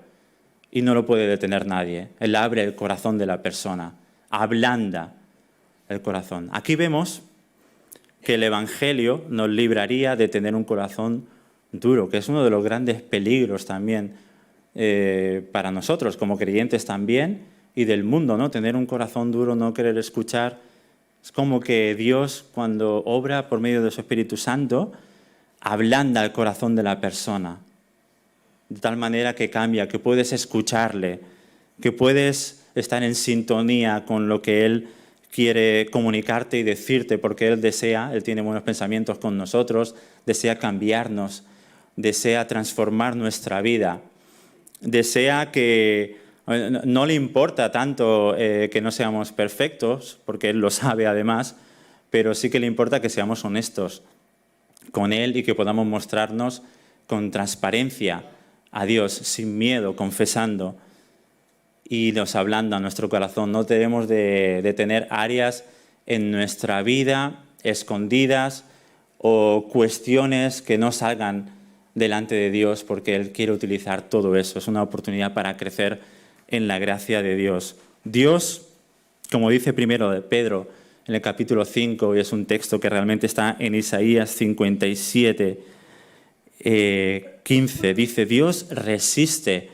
y no lo puede detener nadie. Él abre el corazón de la persona, ablanda el corazón. Aquí vemos que el Evangelio nos libraría de tener un corazón duro, que es uno de los grandes peligros también para nosotros como creyentes también y del mundo, ¿no? Tener un corazón duro, no querer escuchar. Es como que Dios, cuando obra por medio de su Espíritu Santo, ablanda el corazón de la persona, de tal manera que cambia, que puedes escucharle, que puedes estar en sintonía con lo que Él quiere comunicarte y decirte, porque Él tiene buenos pensamientos con nosotros, desea cambiarnos, desea transformar nuestra vida, desea que no le importa tanto que no seamos perfectos, porque Él lo sabe además, pero sí que le importa que seamos honestos con Él y que podamos mostrarnos con transparencia a Dios, sin miedo, confesando y nos hablando a nuestro corazón. No debemos de tener áreas en nuestra vida escondidas o cuestiones que no salgan delante de Dios, porque Él quiere utilizar todo eso. Es una oportunidad para crecer en la gracia de Dios. Dios, como dice primero de Pedro en el capítulo 5, y es un texto que realmente está en Isaías 57, 15, dice: Dios resiste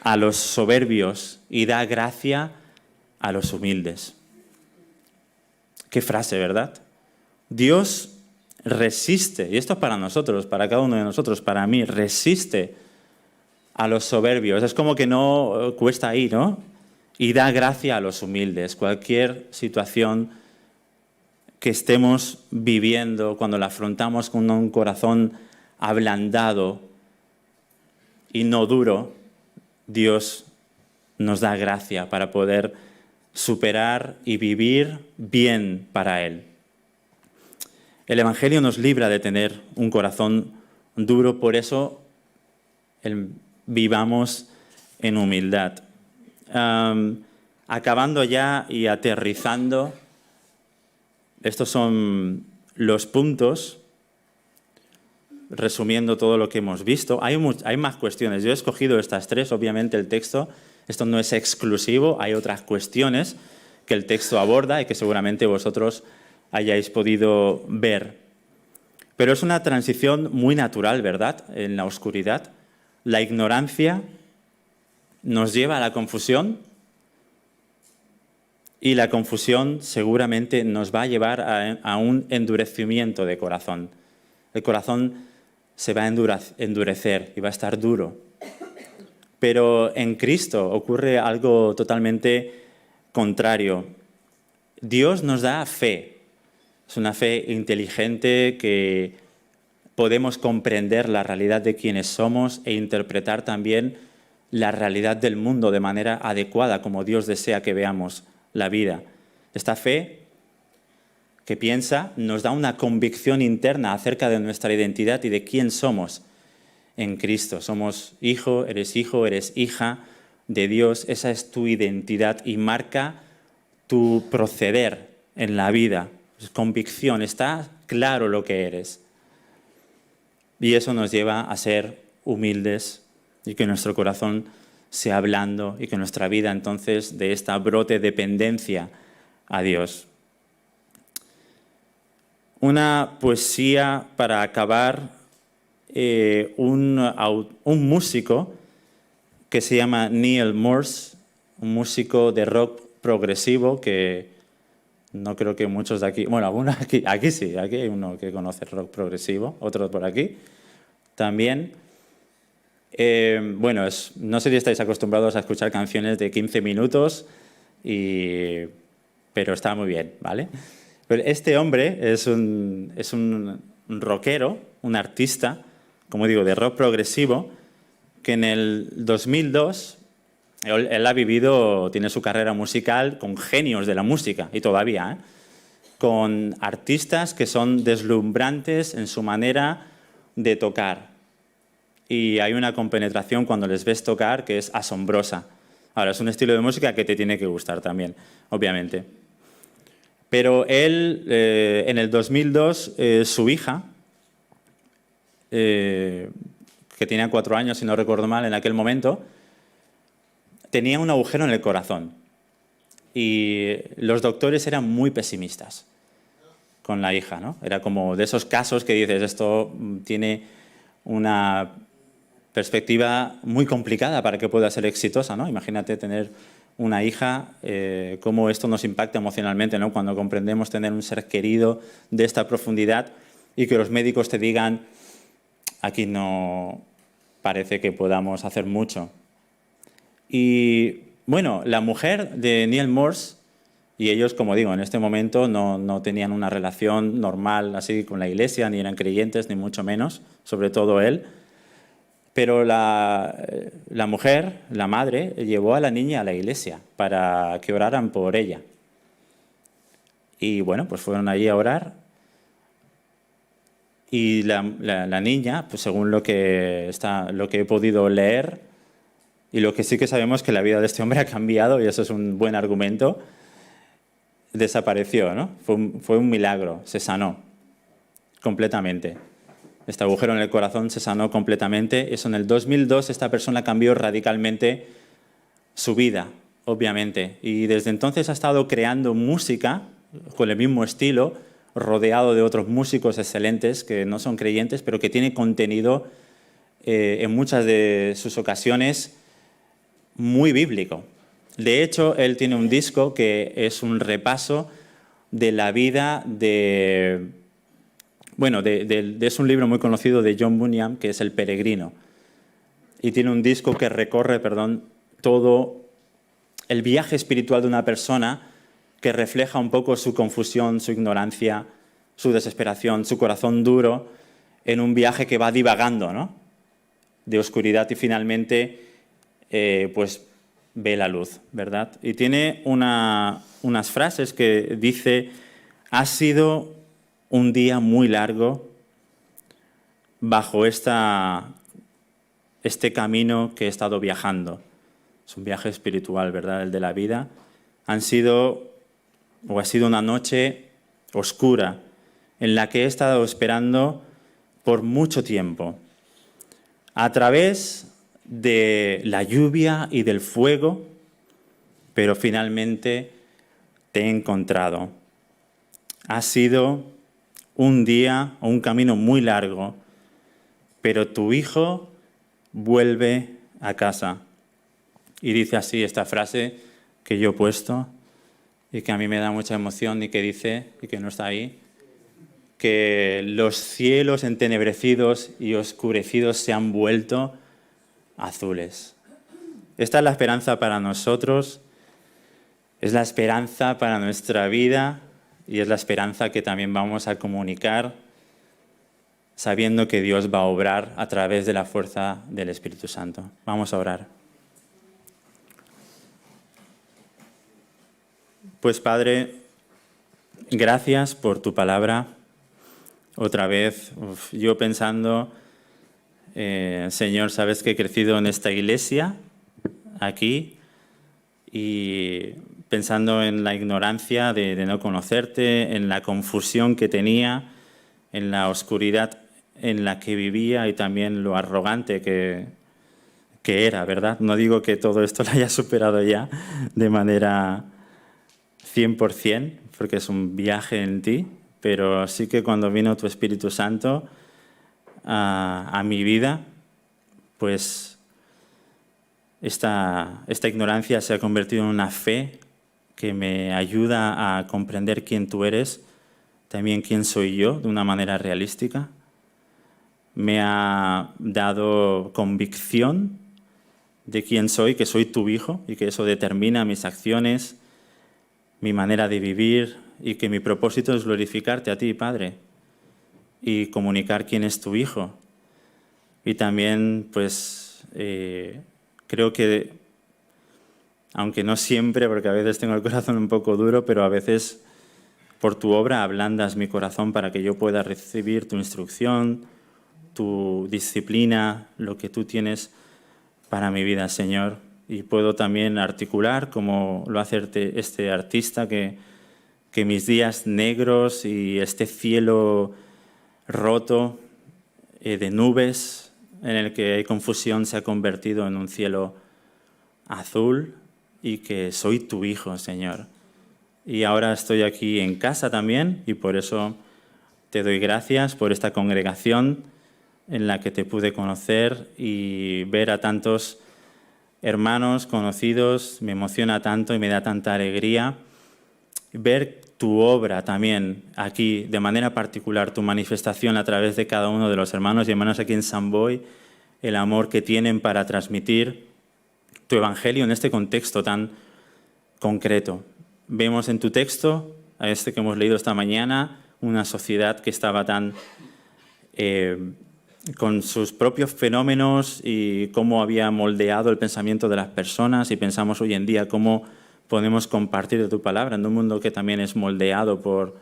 a los soberbios y da gracia a los humildes. Qué frase, ¿verdad? Dios resiste, y esto es para nosotros, para cada uno de nosotros, para mí, resiste a los soberbios. Es como que no cuesta ahí, ¿no? Y da gracia a los humildes. Cualquier situación que estemos viviendo, cuando la afrontamos con un corazón ablandado y no duro, Dios nos da gracia para poder superar y vivir bien para Él. El Evangelio nos libra de tener un corazón duro, por eso vivamos en humildad. Acabando ya y aterrizando, estos son los puntos, resumiendo todo lo que hemos visto. Hay más cuestiones. Yo he escogido estas 3, obviamente el texto. Esto no es exclusivo, hay otras cuestiones que el texto aborda y que seguramente vosotros hayáis podido ver. Pero es una transición muy natural, ¿verdad?, en la oscuridad. La ignorancia nos lleva a la confusión y la confusión seguramente nos va a llevar a un endurecimiento de corazón. El corazón se va a endurecer y va a estar duro. Pero en Cristo ocurre algo totalmente contrario. Dios nos da fe. Es una fe inteligente que podemos comprender la realidad de quienes somos e interpretar también la realidad del mundo de manera adecuada, como Dios desea que veamos la vida. Esta fe que piensa nos da una convicción interna acerca de nuestra identidad y de quién somos en Cristo. Somos hijo, eres hija de Dios. Esa es tu identidad y marca tu proceder en la vida. Es convicción, está claro lo que eres. Y eso nos lleva a ser humildes y que nuestro corazón sea blando y que nuestra vida entonces de esta brote dependencia a Dios. Una poesía para acabar, un músico que se llama Neal Morse, un músico de rock progresivo que no creo que muchos de aquí, bueno, algunos aquí sí, aquí hay uno que conoce rock progresivo, otro por aquí también. Bueno, no sé si estáis acostumbrados a escuchar canciones de 15 minutos, pero está muy bien, ¿vale? Pero este hombre es un rockero, un artista, como digo, de rock progresivo, que en el 2002, él ha vivido, tiene su carrera musical con genios de la música, y todavía, con artistas que son deslumbrantes en su manera de tocar. Y hay una compenetración cuando les ves tocar que es asombrosa. Ahora, es un estilo de música que te tiene que gustar también, obviamente. Pero él, en el 2002, su hija, que tenía 4 años, si no recuerdo mal, en aquel momento, tenía un agujero en el corazón. Y los doctores eran muy pesimistas con la hija, ¿no? Era como de esos casos que dices, esto tiene una perspectiva muy complicada para que pueda ser exitosa, ¿no? Imagínate tener una hija, cómo esto nos impacta emocionalmente, ¿no? Cuando comprendemos tener un ser querido de esta profundidad y que los médicos te digan, aquí no parece que podamos hacer mucho. Y bueno, la mujer de Neal Morse y ellos, como digo, en este momento no tenían una relación normal así con la iglesia, ni eran creyentes, ni mucho menos, sobre todo él. Pero la mujer, la madre, llevó a la niña a la iglesia para que oraran por ella. Y bueno, pues fueron allí a orar. Y la niña, pues según lo que he podido leer, y lo que sí que sabemos que la vida de este hombre ha cambiado, y eso es un buen argumento, desapareció, ¿no? Fue un milagro, se sanó completamente. Este agujero en el corazón se sanó completamente. Eso en el 2002 esta persona cambió radicalmente su vida, obviamente. Y desde entonces ha estado creando música con el mismo estilo, rodeado de otros músicos excelentes que no son creyentes, pero que tiene contenido en muchas de sus ocasiones muy bíblico. De hecho, él tiene un disco que es un repaso de la vida es un libro muy conocido de John Bunyan, que es El Peregrino. Y tiene un disco que recorre, todo el viaje espiritual de una persona que refleja un poco su confusión, su ignorancia, su desesperación, su corazón duro, en un viaje que va divagando, ¿no? De oscuridad y finalmente pues ve la luz, ¿verdad? Y tiene unas frases que dice, ha sido un día muy largo bajo este camino que he estado viajando. Es un viaje espiritual, ¿verdad? El de la vida. Ha sido una noche oscura en la que he estado esperando por mucho tiempo. A través de la lluvia y del fuego, pero finalmente te he encontrado. Ha sido un día o un camino muy largo, pero tu hijo vuelve a casa. Y dice así esta frase que yo he puesto y que a mí me da mucha emoción y que dice, y que no está ahí, que los cielos entenebrecidos y oscurecidos se han vuelto azules. Esta es la esperanza para nosotros, es la esperanza para nuestra vida y es la esperanza que también vamos a comunicar sabiendo que Dios va a obrar a través de la fuerza del Espíritu Santo. Vamos a orar. Pues Padre, gracias por tu palabra. Otra vez, yo pensando, Señor, sabes que he crecido en esta iglesia, aquí, y pensando en la ignorancia de no conocerte, en la confusión que tenía, en la oscuridad en la que vivía y también lo arrogante que era, ¿verdad? No digo que todo esto lo haya superado ya de manera 100%, porque es un viaje en ti, pero sí que cuando vino tu Espíritu Santo a mi vida, pues esta ignorancia se ha convertido en una fe que me ayuda a comprender quién tú eres, también quién soy yo, de una manera realística. Me ha dado convicción de quién soy, que soy tu hijo y que eso determina mis acciones, mi manera de vivir y que mi propósito es glorificarte a ti, Padre, y comunicar quién es tu hijo. Y también, pues, creo que, aunque no siempre, porque a veces tengo el corazón un poco duro, pero a veces por tu obra ablandas mi corazón para que yo pueda recibir tu instrucción, tu disciplina, lo que tú tienes para mi vida, Señor. Y puedo también articular, como lo hace este artista, que mis días negros y este cielo roto de nubes en el que hay confusión se ha convertido en un cielo azul y que soy tu hijo, Señor. Y ahora estoy aquí en casa también y por eso te doy gracias por esta congregación en la que te pude conocer y ver a tantos hermanos conocidos. Me emociona tanto y me da tanta alegría ver tu obra también aquí, de manera particular, tu manifestación a través de cada uno de los hermanos y hermanas aquí en San Boi, el amor que tienen para transmitir tu evangelio en este contexto tan concreto. Vemos en tu texto, a este que hemos leído esta mañana, una sociedad que estaba tan con sus propios fenómenos y cómo había moldeado el pensamiento de las personas, y pensamos hoy en día cómo podemos compartir de tu palabra en un mundo que también es moldeado por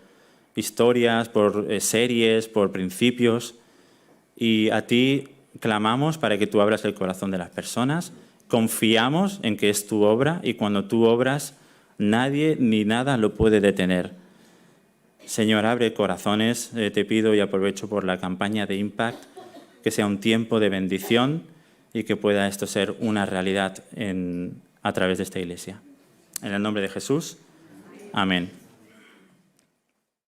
historias, por series, por principios. Y a ti clamamos para que tú abras el corazón de las personas, confiamos en que es tu obra y cuando tú obras nadie ni nada lo puede detener. Señor, abre corazones, te pido y aprovecho por la campaña de Impact, que sea un tiempo de bendición y que pueda esto ser una realidad a través de esta iglesia. En el nombre de Jesús, amén.